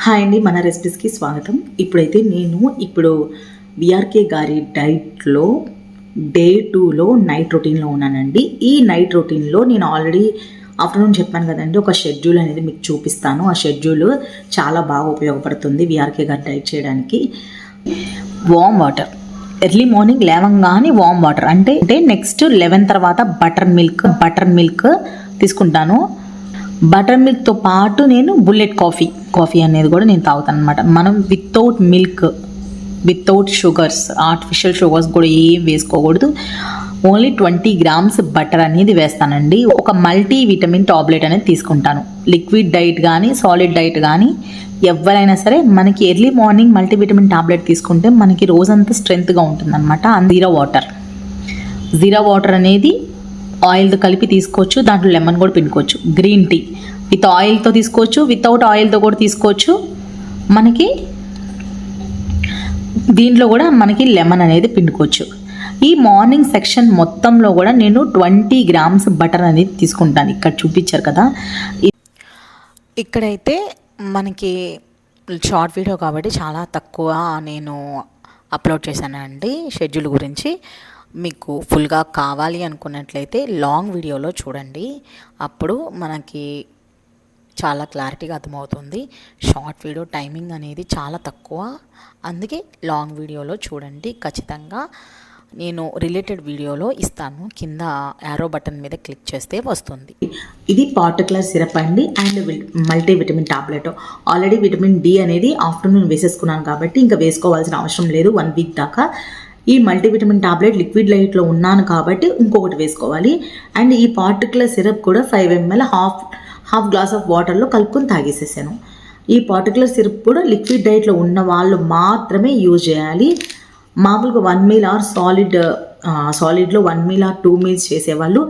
Hi అండి, మన రెసిపీస్కి స్వాగతం. ఇప్పుడైతే నేను విఆర్కే గారి డైట్లో డే 2లో నైట్ రొటీన్లో ఉన్నానండి. ఈ నైట్ రొటీన్లో నేను ఆల్రెడీ ఆఫ్టర్నూన్ చెప్పాను కదండి, ఒక షెడ్యూల్ అనేది మీకు చూపిస్తాను. ఆ షెడ్యూల్ చాలా బాగా ఉపయోగపడుతుంది విఆర్కే గారి డైట్ చేయడానికి. వామ్ వాటర్, ఎర్లీ మార్నింగ్ లేవంగానే వామ్ వాటర్ అంటే నెక్స్ట్ 11 తర్వాత బటర్ మిల్క్ తీసుకుంటాను. బటర్ మిల్క్తో పాటు నేను బుల్లెట్ కాఫీ అనేది కూడా నేను తాగుతాను అనమాట. మనం వితౌట్ షుగర్స్, ఆర్టిఫిషియల్ షుగర్స్ కూడా ఏం వేసుకోకూడదు. ఓన్లీ 20 grams బటర్ అనేది వేస్తానండి. ఒక మల్టీ విటమిన్ టాబ్లెట్ అనేది తీసుకుంటాను. లిక్విడ్ డైట్ కానీ సాలిడ్ డైట్ కానీ ఎవరైనా సరే మనకి ఎర్లీ మార్నింగ్ మల్టీవిటమిన్ టాబ్లెట్ తీసుకుంటే మనకి రోజంతా స్ట్రెంత్గా ఉంటుందన్నమాట. జీరా వాటర్ అనేది ఆయిల్తో కలిపి తీసుకోవచ్చు, దాంట్లో లెమన్ కూడా పిండుకోవచ్చు. గ్రీన్ టీ విత్ ఆయిల్తో తీసుకోవచ్చు, వితౌట్ ఆయిల్తో కూడా తీసుకోవచ్చు. మనకి దీంట్లో కూడా మనకి లెమన్ అనేది పిండుకోవచ్చు. ఈ మార్నింగ్ సెక్షన్ మొత్తంలో కూడా నేను 20 grams బటర్ అనేది తీసుకుంటాను. ఇక్కడ చూపించారు కదా, ఇక్కడైతే మనకి షార్ట్ వీడియో కాబట్టి చాలా తక్కువ నేను అప్లోడ్ చేశానండి షెడ్యూల్ గురించి. మీకు ఫుల్గా కావాలి అనుకున్నట్లయితే లాంగ్ వీడియోలో చూడండి, అప్పుడు మనకి చాలా క్లారిటీగా అర్థమవుతుంది. షార్ట్ వీడియో టైమింగ్ అనేది చాలా తక్కువ, అందుకే లాంగ్ వీడియోలో చూడండి. ఖచ్చితంగా నేను రిలేటెడ్ వీడియోలో ఇస్తాను, కింద యారో బటన్ మీద క్లిక్ చేస్తే వస్తుంది. ఇది పార్టికులర్ సిరప్ అండి and multivitamin tablet. Already vitamin D అనేది ఆఫ్టర్నూన్ వేసేసుకున్నాను కాబట్టి ఇంకా వేసుకోవాల్సిన అవసరం లేదు 1 week దాకా. ఈ మల్టీవిటమిన్ టాబ్లెట్ లిక్విడ్ లైట్లో ఉన్నాను కాబట్టి ఇంకొకటి వేసుకోవాలి. అండ్ ఈ పార్టికులర్ సిరప్ కూడా 5 ml హాఫ్ గ్లాస్ ఆఫ్ వాటర్లో కలుపుకొని తాగేసేసాను. ఈ పార్టికులర్ సిరప్ కూడా లిక్విడ్ డైట్లో ఉన్న వాళ్ళు మాత్రమే యూజ్ చేయాలి. మామూలుగా 1 meal ఆర్ సాలిడ్లో 1 meal ఆర్ 2 meals చేసేవాళ్ళు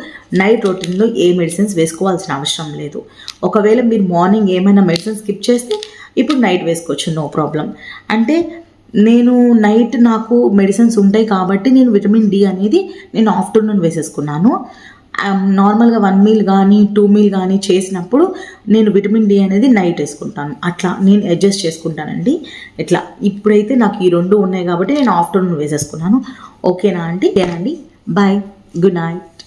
నైట్ రొటీన్లో ఏ మెడిసిన్స్ వేసుకోవాల్సిన అవసరం లేదు. ఒకవేళ మీరు మార్నింగ్ ఏమైనా మెడిసిన్స్ స్కిప్ చేస్తే ఇప్పుడు నైట్ వేసుకోవచ్చు, నో ప్రాబ్లం. అంటే నేను నైట్ నాకు మెడిసిన్స్ ఉంటాయి కాబట్టి నేను విటమిన్ డి అనేది నేను ఆఫ్టర్నూన్ వేసేసుకున్నాను. నార్మల్గా 1 meal కానీ 2 meal కానీ చేసినప్పుడు నేను విటమిన్ డి అనేది నైట్ వేసుకుంటాను. అట్లా నేను అడ్జస్ట్ చేసుకుంటానండి. ఇట్లా ఇప్పుడైతే నాకు ఈ 2 ఉన్నాయి కాబట్టి నేను ఆఫ్టర్నూన్ వేసేసుకున్నాను. ఓకేనా అండి? Bye, good night.